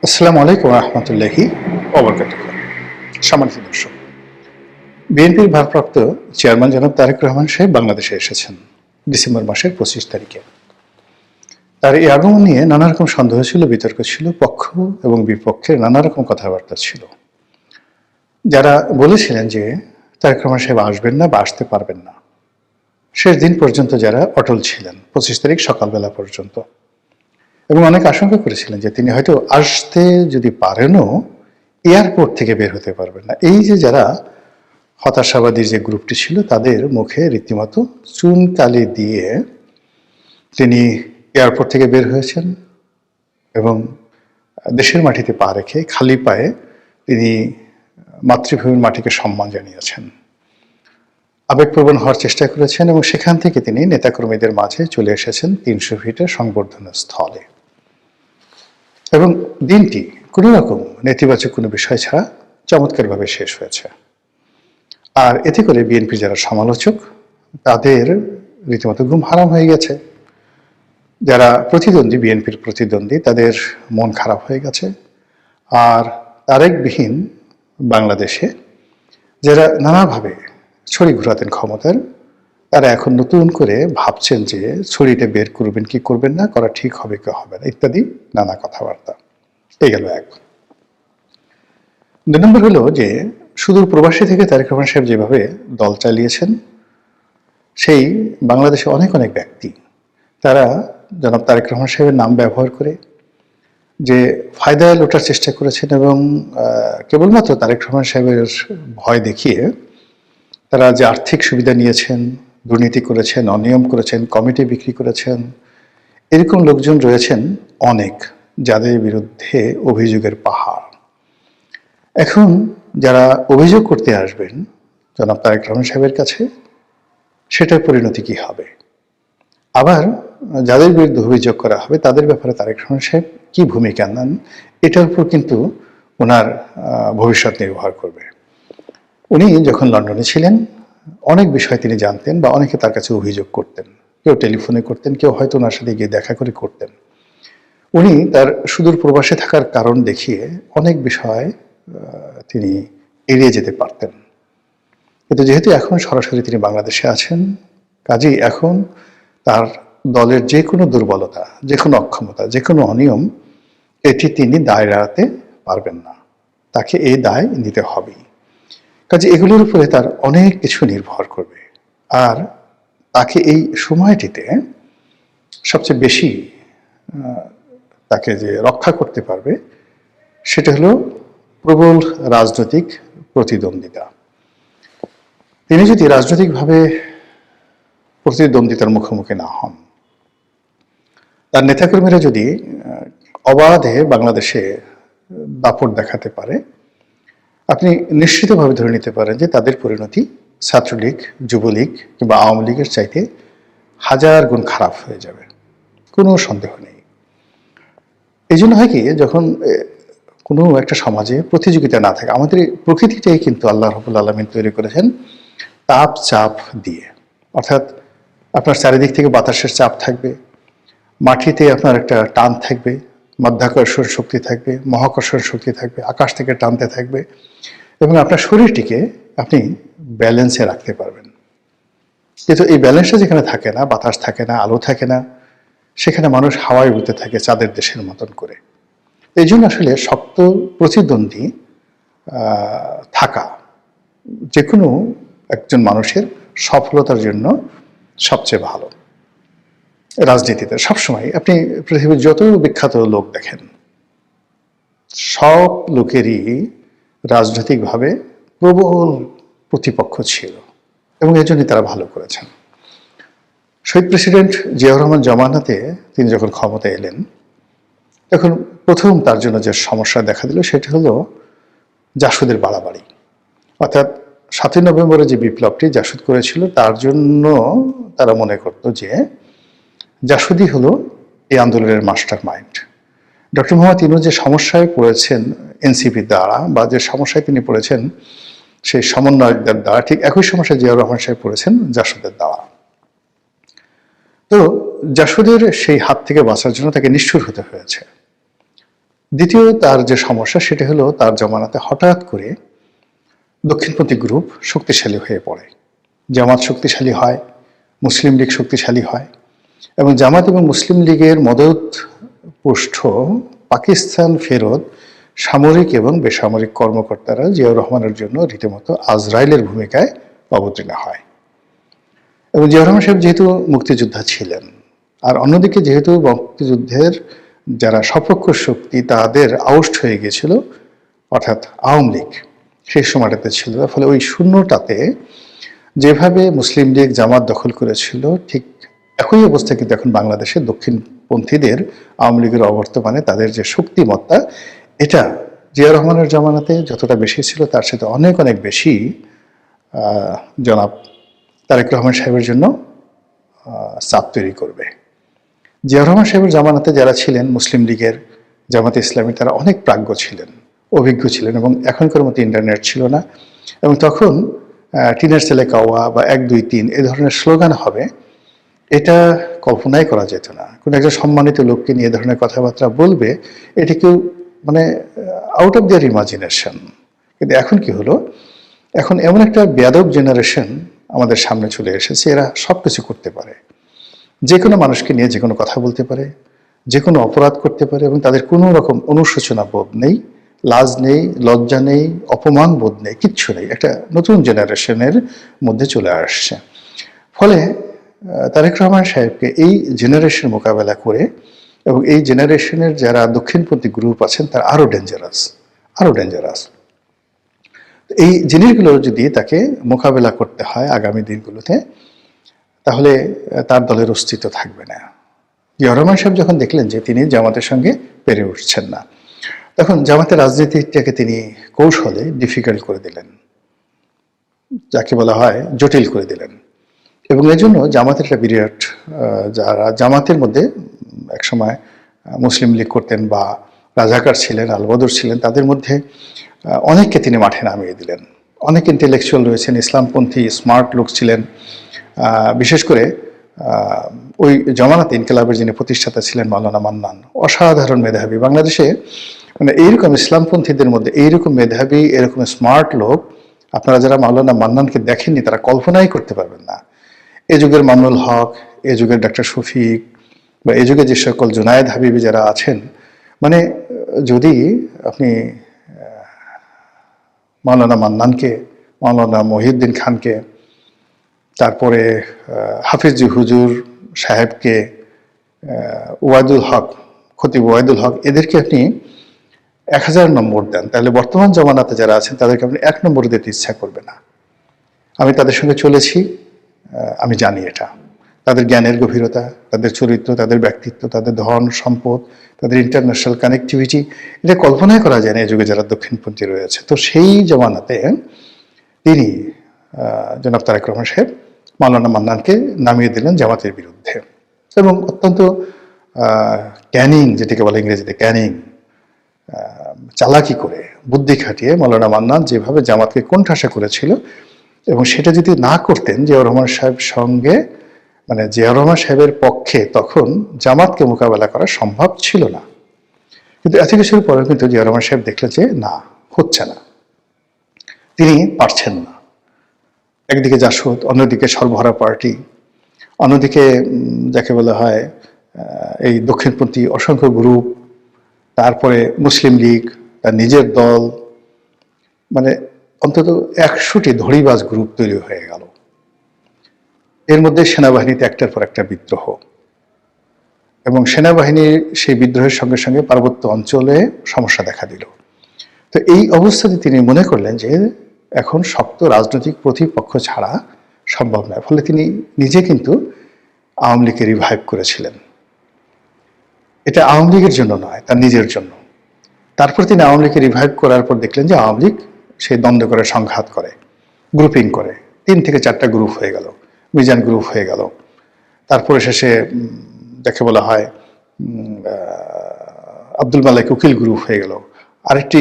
আসসালামু আলাইকুম রহমতুল্লাহি ওবরকাতুহু। সম্মানিত দর্শক, বিএনপির ভারপ্রাপ্ত চেয়ারম্যান জনাব তারেক রহমান সাহেব বাংলাদেশে এসেছেন ডিসেম্বর মাসের 25 তারিখে। তার এই আগমন নিয়ে নানা রকম সন্দেহ ছিল, বিতর্ক ছিল, পক্ষ এবং বিপক্ষের নানা রকম কথাবার্তা ছিল। যারা বলেছিলেন যে তারেক রহমান সাহেব আসবেন না বা আসতে পারবেন না, শেষ দিন পর্যন্ত যারা অটল ছিলেন 25 তারিখ সকালবেলা পর্যন্ত, এবং অনেক আশঙ্কা করেছিলেন যে তিনি হয়তো আসতে যদি পারেনও এয়ারপোর্ট থেকে বের হতে পারবেন না। এই যে যারা হতাশাবাদী যে গ্রুপটি ছিল, তাদের মুখে রীতিমতো চুনকালি দিয়ে তিনি এয়ারপোর্ট থেকে বের হয়েছেন এবং দেশের মাটিতে পা রেখে খালি পায়ে তিনি মাতৃভূমির মাটিকে সম্মান জানিয়েছেন, আবেগপ্রবণ হওয়ার চেষ্টা করেছেন এবং সেখান থেকে তিনি নেতাকর্মীদের মাঝে চলে এসেছেন 300 ফিটের সংবর্ধনা স্থলে। এবং দিনটি কোনো রকম নেতিবাচক কোনো বিষয় ছাড়া চমৎকারভাবে শেষ হয়েছে। আর এতে করে বিএনপি যারা সমালোচক, তাদের রীতিমতো ঘুম হারাম হয়ে গেছে। যারা প্রতিদ্বন্দ্বী, বিএনপির প্রতিদ্বন্দ্বী, তাদের মন খারাপ হয়ে গেছে। আর তারেকবিহীন বাংলাদেশে যারা নানাভাবে ছড়ি ঘোরাতেন ক্ষমতার, তারা এখন নতুন করে ভাবছেন যে ছড়িটা বের করবেন কি করবেন না, করা ঠিক হবে কি হবে না, ইত্যাদি নানা কথাবার্তা। এই গেল এক। 2 নম্বর হলো যে সুদূর প্রবাসী থেকে তারেক রহমান সাহেব যেভাবে দল চালিয়েছেন, সেই বাংলাদেশে অনেক অনেক ব্যক্তি তারা জনাব তারেক রহমান সাহেবের নাম ব্যবহার করে যে ফায়দায় লোটার চেষ্টা করেছেন এবং কেবলমাত্র তারেক রহমান সাহেবের ভয় দেখিয়ে তারা যে আর্থিক সুবিধা নিয়েছেন, দুর্নীতি করেছেন, অনিয়ম করেছেন, কমিটি বিক্রি করেছেন, এরকম লোকজন রয়েছেন অনেক, যাদের বিরুদ্ধে অভিযোগের পাহাড়। এখন যারা অভিযোগ করতে আসবেন জনাব তারেক রহমান সাহেবের কাছে, সেটার পরিণতি কি হবে? আবার যাদের বিরুদ্ধে অভিযোগ করা হবে তাদের ব্যাপারে তারেক রহমান সাহেব কি ভূমিকা নেন, এটার উপর কিন্তু ওনার ভবিষ্যৎ নির্ভর করবে। উনি যখন লন্ডনে ছিলেন অনেক বিষয় তিনি জানতেন বা অনেকে তার কাছে অভিযোগ করতেন, কেউ টেলিফোনে করতেন, কেউ হয়তো ওনার সাথে গিয়ে দেখা করে করতেন। উনি তার সুদূর প্রবাসে থাকার কারণ দেখিয়ে অনেক বিষয় তিনি এড়িয়ে যেতে পারতেন। কিন্তু যেহেতু এখন সরাসরি তিনি বাংলাদেশে আছেন, কাজেই এখন তার দলের যে কোনো দুর্বলতা, যে কোনো অক্ষমতা, যে কোনো অনিয়ম, এটি তিনি দায় এড়াতে পারবেন না। তাকে এই দায় নিতে হবেই। কাজে এগুলোর উপরে তার অনেক কিছু নির্ভর করবে। আর তাকে এই সময়টিতে সবচেয়ে বেশি তাকে যে রক্ষা করতে পারবে, সেটা হলো প্রবল রাজনৈতিক প্রতিদ্বন্দ্বিতা। তিনি যদি রাজনৈতিকভাবে প্রতিদ্বন্দ্বিতার মুখোমুখি না হন, তার নেতাকর্মীরা যদি অবাধে বাংলাদেশে দাপট দেখাতে পারে, আপনি নিশ্চিতভাবে ধরে নিতে পারেন যে তাদের পরিণতি ছাত্রলীগ, যুবলীগ কিংবা আওয়ামী লীগের চাইতে 1000 গুণ খারাপ হয়ে যাবে, কোনো সন্দেহ নেই। এই জন্য হয় কি, যখন কোনো একটা সমাজে প্রতিযোগিতা না থাকে, আমাদের প্রকৃতিটাই কিন্তু আল্লাহ রাব্বুল আলামিন তৈরি করেছেন তাপ চাপ দিয়ে। অর্থাৎ আপনার চারিদিক থেকে বাতাসের চাপ থাকবে, মাটিতে আপনার একটা টান থাকবে, মাধ্যাকর্ষণ শক্তি থাকবে, মহাকর্ষণ শক্তি থাকবে, আকাশ থেকে টানতে থাকবে, এবং আপনার শরীরটিকে আপনি ব্যালেন্সে রাখতে পারবেন। কিন্তু এই ব্যালেন্সটা যেখানে থাকে না, বাতাস থাকে না, আলো থাকে না, সেখানে মানুষ হাওয়ায় উড়তে থাকে চাঁদের দেশের মতন করে। এই জন্য আসলে শক্ত প্রতিদ্বন্দ্বী থাকা যে কোনো একজন মানুষের সফলতার জন্য সবচেয়ে ভালো। রাজনীতিতে সবসময় আপনি পৃথিবীর যত বিখ্যাত লোক দেখেন, সব লোকেরই রাজনৈতিকভাবে প্রবল প্রতিপক্ষ ছিল এবং এর জন্যই তারা ভালো করেছেন। শহীদ প্রেসিডেন্ট জিয়াউর রহমান জমানাতে তিনি যখন ক্ষমতায় এলেন, তখন প্রথম তার জন্য যে সমস্যা দেখা দিল সেটা হলো জাসদের বাড়াবাড়ি। অর্থাৎ 7ই নভেম্বরে যে বিপ্লবটি জাসদ করেছিল, তার জন্য তারা মনে করত যে জাসদই হলো এই আন্দোলনের master mind. Doctor Mohammad Yunus যে সমস্যায় পড়েছেন এনসিপির দ্বারা, বা যে সমস্যায় তিনি পড়েছেন সেই সমন্বয়কদের দ্বারা, ঠিক একই সমস্যায় জিয়াউর রহমান সাহেব পড়েছেন জাসদের দ্বারা। তো জাসদের সেই হাত থেকে বাঁচার জন্য তাকে নিষ্ঠুর হতে হয়েছে। দ্বিতীয় তার যে সমস্যা সেটা হলো তার জমানাতে হঠাৎ করে দক্ষিণপন্থী গ্রুপ শক্তিশালী হয়ে পড়ে। জামাত শক্তিশালী হয়, মুসলিম লীগ শক্তিশালী হয় এবং জামাত এবং মুসলিম লীগের মদত পুষ্ট পাকিস্তান ফেরত সামরিক এবং বেসামরিক কর্মকর্তারা জিয়াউর রহমানের জন্য রীতিমতো আজরাইলের ভূমিকায় অবতীর্ণ হয়। এবং জিয়াউর রহমান সাহেব যেহেতু মুক্তিযোদ্ধা ছিলেন, আর অন্যদিকে যেহেতু মুক্তিযুদ্ধের যারা সপক্ষ শক্তি তাদের আউট হয়ে গিয়েছিল, অর্থাৎ আওয়ামী লীগ সেই সময়টাতে ছিল, ফলে ওই শূন্যটাতে যেভাবে মুসলিম লীগ জামাত দখল করেছিল ঠিক একই অবস্থা কিন্তু এখন বাংলাদেশে দক্ষিণপন্থীদের আওয়ামী লীগের অবর্তমানে তাদের যে শক্তিমত্তা, এটা জিয়াউর রহমানের জামানাতে যতটা বেশি ছিল তার সাথে অনেক অনেক বেশি জনাব তারেক রহমান সাহেবের জন্য চাপ তৈরি করবে। জিয়াউর রহমান সাহেবের জামানাতে যারা ছিলেন মুসলিম লীগের, জামাতে ইসলামী, তারা অনেক প্রাজ্ঞ ছিলেন, অভিজ্ঞ ছিলেন এবং এখনকার মতো ইন্টারনেট ছিল না। এবং তখন টিনের ছেলে কাওয়া বা 1 2 3 এ ধরনের স্লোগান হবে, এটা কল্পনাই করা যেত না। কোনো একজন সম্মানিত লোককে নিয়ে এ ধরনের কথাবার্তা বলবে, এটি কেউ মানে আউট অফ দেয়ার ইমাজিনেশন। কিন্তু এখন কি হলো, এখন এমন একটা বেয়াদব জেনারেশন আমাদের সামনে চলে এসেছে, এরা সব কিছু করতে পারে, যে কোনো মানুষকে নিয়ে যে কোনো কথা বলতে পারে, যে কোনো অপরাধ করতে পারে এবং তাদের কোনো রকম অনুশোচনা বোধ নেই, লাজ নেই, লজ্জা নেই, অপমান বোধ নেই, কিচ্ছু নেই। একটা নতুন জেনারেশনের মধ্যে চলে আসছে। ফলে তারেক রহমান সাহেবকে এই জেনারেশন মোকাবেলা করে এবং এই জেনারেশনের যারা দক্ষিণপন্থী গ্রুপ আছেন তারা আরও ডেঞ্জারাস। এই জিনিসগুলো যদি তাকে মোকাবেলা করতে হয় আগামী দিনগুলোতে, তাহলে তার দলের অস্তিত্ব থাকবে না। জিয়াউর রহমান সাহেব যখন দেখলেন যে তিনি জামাতের সঙ্গে পেরে উঠছেন না, তখন জামাতের রাজনীতিটাকে তিনি কৌশলে ডিফিকাল্ট করে দিলেন, যাকে বলা হয় জটিল করে দিলেন। এবং এই জন্য জামাতের একটা বিরাট, যারা জামাতের মধ্যে একসময় মুসলিম লীগ করতেন বা রাজাকার ছিলেন, আলবদর ছিলেন, তাদের মধ্যে অনেককে তিনি মাঠে নামিয়ে দিলেন। অনেক ইন্টেলেকচুয়াল রয়েছেন, ইসলামপন্থী স্মার্ট লোক ছিলেন। বিশেষ করে ওই জমানাতে ইনকিলাবের যিনি প্রতিষ্ঠাতা ছিলেন মাওলানা মান্নান, অসাধারণ মেধাবী। বাংলাদেশে মানে এইরকম ইসলামপন্থীদের মধ্যে এইরকম মেধাবী, এরকম স্মার্ট লোক আপনারা যারা মাওলানা মান্নানকে দেখেননি তারা কল্পনাই করতে পারবেন না। এ যুগের মামুনুল হক, এ যুগের ডাক্তার শফিক বা এ যুগে যে সকল জুনায়েদ হাবিবি যারা আছেন, মানে যদি আপনি মাওলানা মান্নানকে, মাওলানা মহিউদ্দিন খানকে, তারপরে হাফিজি হুজুর সাহেবকে, ওয়াইদুল হক, খতিব ওয়াইদুল হক, এদেরকে আপনি 1000 নম্বর দেন, তাহলে বর্তমান জমানাতে যারা আছেন তাদেরকে আপনি 1 নম্বর দিতে ইচ্ছা করবে না। আমি তাদের সঙ্গে চলেছি, আমি জানি এটা। তাদের জ্ঞানের গভীরতা, তাদের চরিত্র, তাদের ব্যক্তিত্ব, তাদের ধন সম্পদ, তাদের ইন্টারন্যাশনাল কানেক্টিভিটি, এটা কল্পনাই করা যায় না এই যুগে যারা দক্ষিণপন্থী রয়েছে। তো সেই জমানাতে তিনি জনাব তারেক রহমান সাহেব মাওলানা মান্নানকে নামিয়ে দিলেন জামাতের বিরুদ্ধে এবং অত্যন্ত ক্যানিং, যেটাকে বলে ইংরেজিতে ক্যানিং, চালাকি করে বুদ্ধি খাটিয়ে মাওলানা মান্নান যেভাবে জামাতকে কোণঠাসা করেছিল, এবং সেটা যদি না করতেন জিয়াউর রহমান সাহেব সঙ্গে, মানে জিয়াউর রহমান সাহেবের পক্ষে তখন জামাতকে মোকাবেলা করা সম্ভব ছিল না। কিন্তু এত কিছুর পরেও কিন্তু জিয়াউর রহমান সাহেব দেখলেন যে না, হচ্ছে না, তিনি পারছেন না। একদিকে জাসদ, অন্যদিকে সর্বহারা পার্টি, অন্যদিকে যাকে বলা হয় এই দক্ষিণপন্থী অসংখ্য গ্রুপ, তারপরে মুসলিম লীগ, তার নিজের দল, মানে অন্তত 100টি ধড়িবাজ গ্রুপ তৈরি হয়ে গেল। এর মধ্যে সেনাবাহিনীতে একটার পর একটা বিদ্রোহ, এবং সেনাবাহিনীর সেই বিদ্রোহের সঙ্গে সঙ্গে পার্বত্য অঞ্চলে সমস্যা দেখা দিল। তো এই অবস্থাতে তিনি মনে করলেন যে এখন শক্ত রাজনৈতিক প্রতিপক্ষ ছাড়া সম্ভব নয়। ফলে তিনি নিজে কিন্তু আওয়ামী লীগকে রিভাইভ করেছিলেন। এটা আওয়ামী লীগের জন্য নয়, তার নিজের জন্য। তারপর তিনি আওয়ামী লীগকে রিভাইভ করার পর দেখলেন যে আওয়ামী লীগ সেই দ্বন্দ্ব করে, সংঘাত করে, গ্রুপিং করে, 3 থেকে 4টা গ্রুপ হয়ে গেল, মিজান গ্রুপ হয়ে গেল। তারপরে শেষে যাকে বলা হয় আব্দুল মালিক উকিল গ্রুপ হয়ে গেল, আরেকটি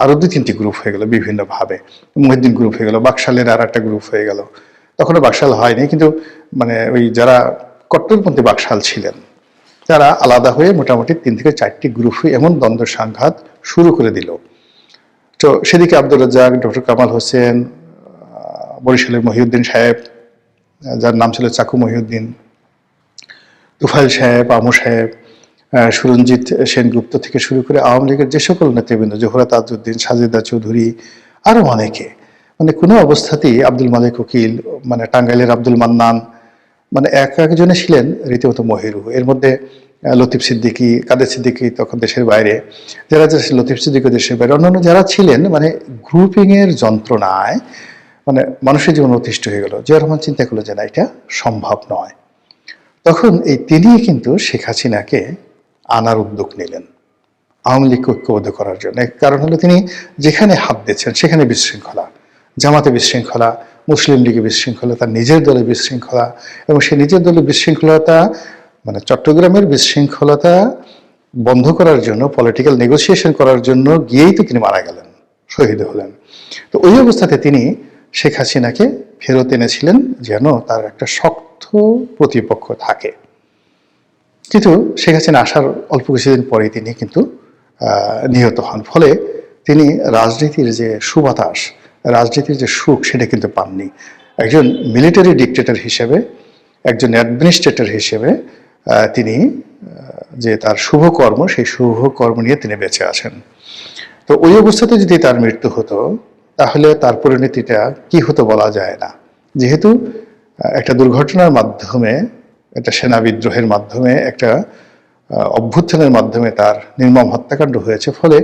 আরো 2-3টি গ্রুপ হয়ে গেল বিভিন্নভাবে, মহিউদ্দিন গ্রুপ হয়ে গেল, বাকশালের আর একটা গ্রুপ হয়ে গেল। তখনও বাকশাল হয়নি, কিন্তু মানে ওই যারা কট্টরপন্থী বাকশাল ছিলেন তারা আলাদা হয়ে মোটামুটি 3 থেকে 4টি গ্রুপ হয়ে এমন দ্বন্দ্ব সংঘাত শুরু করে দিল। তো সেদিকে আব্দুর রাজ্জাক, ডক্টর কামাল হোসেন, বরিশালের মহিউদ্দিন সাহেব, যার নাম ছিল চাকু মহিউদ্দিন, তুফাইল সাহেব, আমু সাহেব, সুরঞ্জিত সেনগুপ্ত থেকে শুরু করে আওয়ামী লীগের যে সকল নেতৃবৃন্দ, জোহরা তাজউদ্দিন, সাজেদা চৌধুরী, আরো অনেকে, মানে কোনো অবস্থাতেই আব্দুল মালিক উকিল, মানে টাঙ্গাইলের আব্দুল মান্নান, মানে একজনে ছিলেন রীতিমতো মহিরু। এর মধ্যে লতিফ সিদ্দিকী, কাদের সিদ্দিকী তখন দেশের বাইরে, যারা লতিফ সিদ্দিকী দেশের বাইরে, অন্যান্য যারা ছিলেন, মানে গ্রুপিং এর যন্ত্রণায় মানে মানুষের জীবন অতিষ্ঠ হয়ে গেল। জিয়া রহমান চিন্তা করলো যে না, এটা সম্ভব নয়। তখন এই তিনি কিন্তু শেখ হাসিনাকে আনার উদ্যোগ নিলেন আওয়ামী লীগকে ঐক্যবদ্ধ করার জন্য। কারণ হলো তিনি যেখানে হাত দিচ্ছেন সেখানে বিশৃঙ্খলা, জামাতে বিশৃঙ্খলা, মুসলিম লীগে বিশৃঙ্খলা, তার নিজের দলে বিশৃঙ্খলা, এবং সে নিজের দলের বিশৃঙ্খলতা মানে চট্টগ্রামের বিশৃঙ্খলতা বন্ধ করার জন্য, পলিটিক্যাল নেগোসিয়েশন করার জন্য গিয়েই তো তিনি মারা গেলেন, শহীদ হলেন। তো ওই অবস্থাতে তিনি শেখ হাসিনাকে ফেরত এনেছিলেন যেন তার একটা শক্ত প্রতিপক্ষ থাকে। কিন্তু শেখ হাসিনা আসার অল্প কিছুদিন পরেই তিনি কিন্তু নিহত হন। ফলে তিনি রাজনীতির যে সুবাতাস, রাজনীতির যে সুখ, সেটা কিন্তু পাননি। একজন মিলিটারি ডিক্টেটর হিসেবে, একজন অ্যাডমিনিস্ট্রেটর হিসেবে তিনি যে তার শুভকর্ম, সেই শুভকর্ম নিয়ে তিনি বেঁচে আছেন। তো ওই অবস্থাতে যদি তার মৃত্যু হতো, তাহলে তার পরিণতিটা কি হতো বলা যায় না। যেহেতু একটা দুর্ঘটনার মাধ্যমে, একটা সেনা বিদ্রোহের মাধ্যমে, একটা অভ্যুত্থানের মাধ্যমে তার নির্মম হত্যাকাণ্ড হয়েছে, ফলে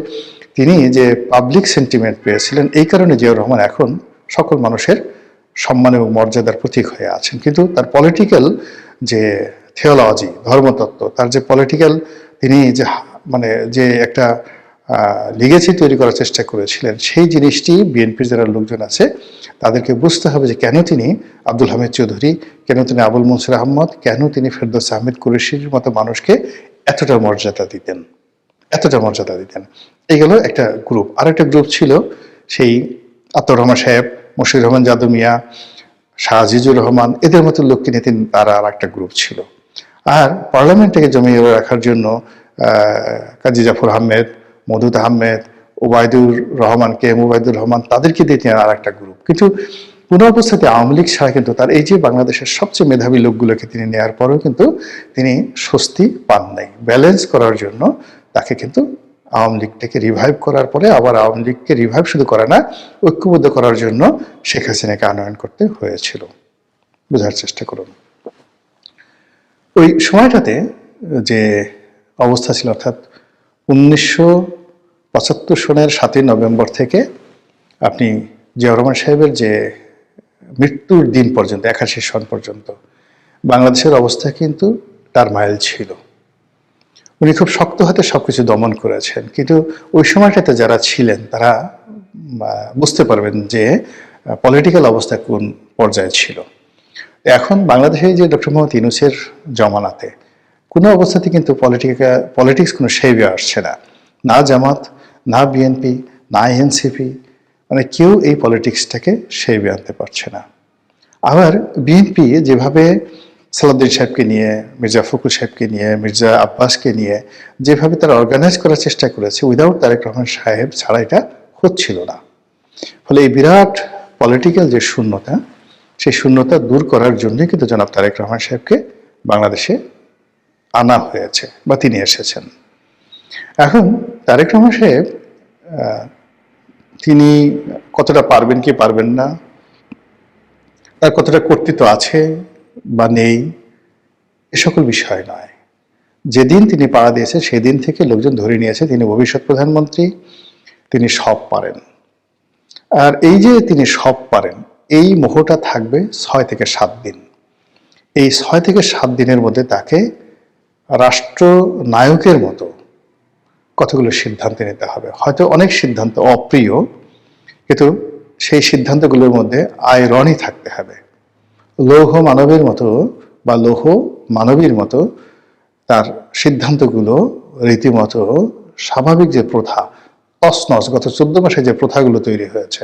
তিনি যে পাবলিক সেন্টিমেন্ট পেয়েছিলেন, এই কারণে জিয়াউর রহমান এখন সকল মানুষের সম্মান এবং মর্যাদার প্রতীক হয়ে আছেন। কিন্তু তার পলিটিক্যাল যে থিওলজি, ধর্মতত্ত্ব, তার যে পলিটিক্যাল তিনি যে মানে যে একটা লিগেসি তৈরি করার চেষ্টা করেছিলেন, সেই জিনিসটি বিএনপির যারা লোকজন আছে তাদেরকে বুঝতে হবে যে কেন তিনি আব্দুল হামিদ চৌধুরী, কেন তিনি আবুল মনসুর আহমদ, কেন তিনি ফেরদৌস আহমেদ কুরেশির মতো মানুষকে এতটা মর্যাদা দিতেন, এতটা মর্যাদা দিতেন। এইগুলো একটা গ্রুপ। আর একটা গ্রুপ ছিল সেই আতর রহমান সাহেব, মশিউর রহমান যাদু মিয়া, শাহ আজিজুর রহমান, এদের মতো লোককে নিয়ে তারা আর একটা গ্রুপ ছিল। আর পার্লামেন্টটাকে জমিয়ে রাখার জন্য কাজী জাফর আহমেদ, মধুদ আহমেদ, ওবায়দুর রহমান, কে এম ওবায়দুর রহমান, তাদেরকে দিয়ে তিনি আর একটা গ্রুপ। কিন্তু পুনঃ অবস্থাতে আওয়ামী লীগ ছাড়া কিন্তু তার এই যে বাংলাদেশের সবচেয়ে মেধাবী লোকগুলোকে তিনি নেওয়ার পরেও কিন্তু তিনি স্বস্তি পান নাই। ব্যালেন্স করার জন্য তাকে কিন্তু আওয়ামী লীগটাকে রিভাইভ করার পরে আবার আওয়ামী লীগকে রিভাইভ শুধু করে না, ঐক্যবদ্ধ করার জন্য শেখ হাসিনাকে আনয়ন করতে হয়েছিল। বোঝার চেষ্টা করুন ওই সময়টাতে যে অবস্থা ছিল, অর্থাৎ 1975 সনের 7ই নভেম্বর থেকে আপনি জিয়াউর রহমান সাহেবের যে মৃত্যুর দিন পর্যন্ত, 81 সন পর্যন্ত বাংলাদেশের অবস্থা কিন্তু টারমাইল ছিল। উনি খুব শক্ত হাতে সবকিছু দমন করেছেন। কিন্তু ওই সময়টাতে যারা ছিলেন তারা বুঝতে পারবেন যে পলিটিক্যাল অবস্থা কোন পর্যায়ে ছিল। এখন বাংলাদেশে যে ডক্টর মোহাম্মদ ইউনূসের জমানাতে কোনো অবস্থাতে কিন্তু পলিটিক্স কোনো শেভে আসছে না, না জামাত, না বিএনপি, না এনসিপি, মানে কেউ এই পলিটিক্সটাকে শেভে আনতে পারছে না। আবার বিএনপি যেভাবে সালাউদ্দিন সাহেবকে নিয়ে, মির্জা ফখরুল সাহেবকে নিয়ে, মির্জা আব্বাসকে নিয়ে যেভাবে তারা অর্গানাইজ করার চেষ্টা করেছে, উইদাউট তারেক রহমান সাহেব ছাড়া এটা হচ্ছিল না। ফলে এই বিরাট পলিটিক্যাল যে শূন্যতা, সেই শূন্যতা দূর করার জন্যই কিন্তু জনাব তারেক রহমান সাহেবকে বাংলাদেশে আনা হয়েছে বা তিনি এসেছেন। এখন তারেক রহমান সাহেব তিনি কতটা পারবেন কি পারবেন না, তার কতটা কর্তৃত্ব আছে বা নেই, এ সকল বিষয় নয়। যেদিন তিনি পাড়া দিয়েছে সেদিন থেকে লোকজন ধরে নিয়েছে তিনি ভবিষ্যৎ প্রধানমন্ত্রী, তিনি সব পারেন। আর এই যে তিনি সব পারেন, এই মোহটা থাকবে 6 থেকে 7 দিন। এই 6 থেকে 7 দিনের মধ্যে তাকে রাষ্ট্রনায়কের মতো কতগুলো সিদ্ধান্ত নিতে হবে। হয়তো অনেক সিদ্ধান্ত অপ্রিয়, কিন্তু সেই সিদ্ধান্তগুলোর মধ্যে আয়রনি থাকতে হবে। লৌহ মানবের মতো বা লৌহ মানবীর মতো তার সিদ্ধান্তগুলো রীতিমতো স্বাভাবিক যে প্রথা, তছনছ, গত 14 মাসে যে প্রথাগুলো তৈরি হয়েছে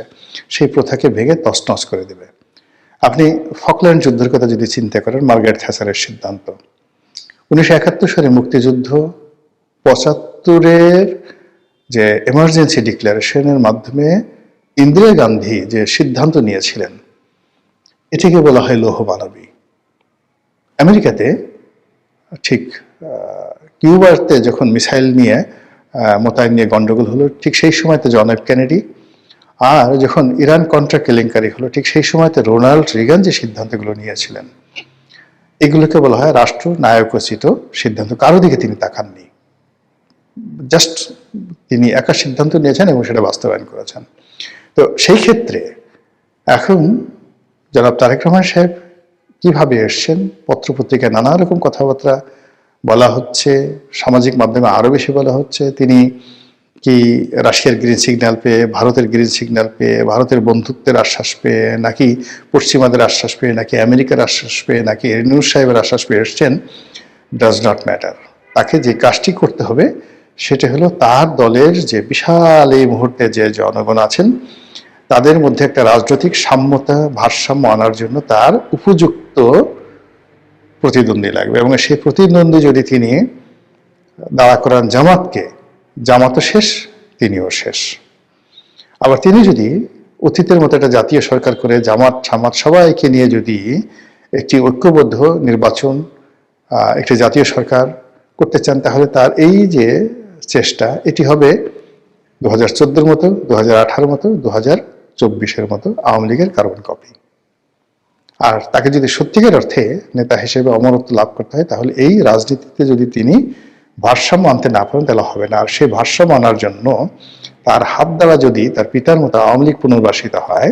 সেই প্রথাকে ভেঙে তছনছ করে দেবে। আপনি ফকল্যান্ড যুদ্ধের কথা যদি চিন্তা করেন, মার্গারেট থ্যাচারের সিদ্ধান্ত 1971 সালে মুক্তিযুদ্ধ, 75-এর যে এমার্জেন্সি ডিক্লারেশনের মাধ্যমে ইন্দিরা গান্ধী যে সিদ্ধান্ত নিয়েছিলেন, এটিকে বলা হয় লৌহ মানবী। আমেরিকাতে ঠিক কিউবাতে যখন মিসাইল নিয়ে মোতায়েন নিয়ে গন্ডগোল হলো, ঠিক সেই সময়তে জন এফ কেনেডি, আর যখন ইরান কন্ট্রা কেলেঙ্কারি হলো, ঠিক সেই সময়তে রোনাল্ড রিগান যে সিদ্ধান্তগুলো নিয়েছিলেন, এগুলোকে বলা হয় রাষ্ট্র নায়কোচিত সিদ্ধান্ত। কারো দিকে তিনি তাকাননি, জাস্ট তিনি একা সিদ্ধান্ত নিয়েছেন এবং সেটা বাস্তবায়ন করেছেন। তো সেই ক্ষেত্রে এখন জনাব তারেক রহমান সাহেব কিভাবে এসছেন, পত্রপত্রিকায় নানা রকম কথাবার্তা বলা হচ্ছে, সামাজিক মাধ্যমে আরো বেশি বলা হচ্ছে। তিনি কি রাশিয়ার গ্রিন সিগন্যাল পেয়ে, ভারতের গ্রিন সিগন্যাল পেয়ে, ভারতের বন্ধুত্বের আশ্বাস পেয়ে, নাকি পশ্চিমাদের আশ্বাস পেয়ে, নাকি আমেরিকার আশ্বাস পেয়ে, নাকি ইউনূস সাহেবের আশ্বাস পেয়ে এসছেন, ডাজ নট ম্যাটার। তাকে যে কাজটি করতে হবে সেটা হলো তার দলের যে বিশাল এই মুহূর্তে যে জনগণ আছেন তাদের মধ্যে একটা রাজনৈতিক সাম্যতা, ভারসাম্য আনার জন্য তার উপযুক্ত প্রতিদ্বন্দ্বী লাগবে। এবং সেই প্রতিদ্বন্দ্বী যদি তিনি দাঁড়া করান জামাতকে, জামাতও শেষ, তিনিও শেষ। আবার তিনি যদি অতীতের মতো একটা জাতীয় সরকার করে জামাত সামাত সবাইকে নিয়ে যদি একটি ঐক্যবদ্ধ নির্বাচন, একটি জাতীয় সরকার করতে চান, তাহলে তার এই যে চেষ্টা, এটি হবে 2014-র মতো, 2018-র মতো, 2024-এর মতো আওয়ামী লীগের কার্বন কপি। আর তাকে যদি সত্যিকার অর্থে নেতা হিসেবে অমরত্ব লাভ করতে হয়, তাহলে এই রাজনীতিতে যদি তিনি ভারসাম্য আনতে না পারেন তাহলে হবে না। আর সেই ভারসাম্য আনার জন্য তার হাত দ্বারা যদি তার পিতার মতো আওয়ামী লীগ পুনর্বাসিত হয়,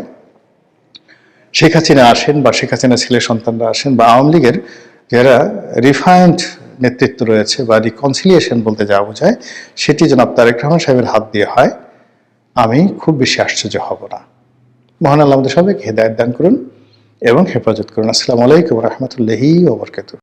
শেখ হাসিনা আসেন বা শেখ হাসিনা ছেলে সন্তানরা আসেন, বা আওয়ামী লীগের যারা রিফাইন্ড নেতৃত্ব রয়েছে বা রিকনসিলিয়েশন বলতে যা বোঝায়, সেটি জনাব তারেক রহমান সাহেবের হাত দিয়ে হয়, আমি খুব বেশি আশ্চর্য হব না। মহান আল্লাহ আমাদের সবাইকে হেদায়েত দান করুন এবং হেফাজত করুন। আসসালামু আলাইকুম ওয়া রাহমাতুল্লাহি ওয়া বারাকাতুহু।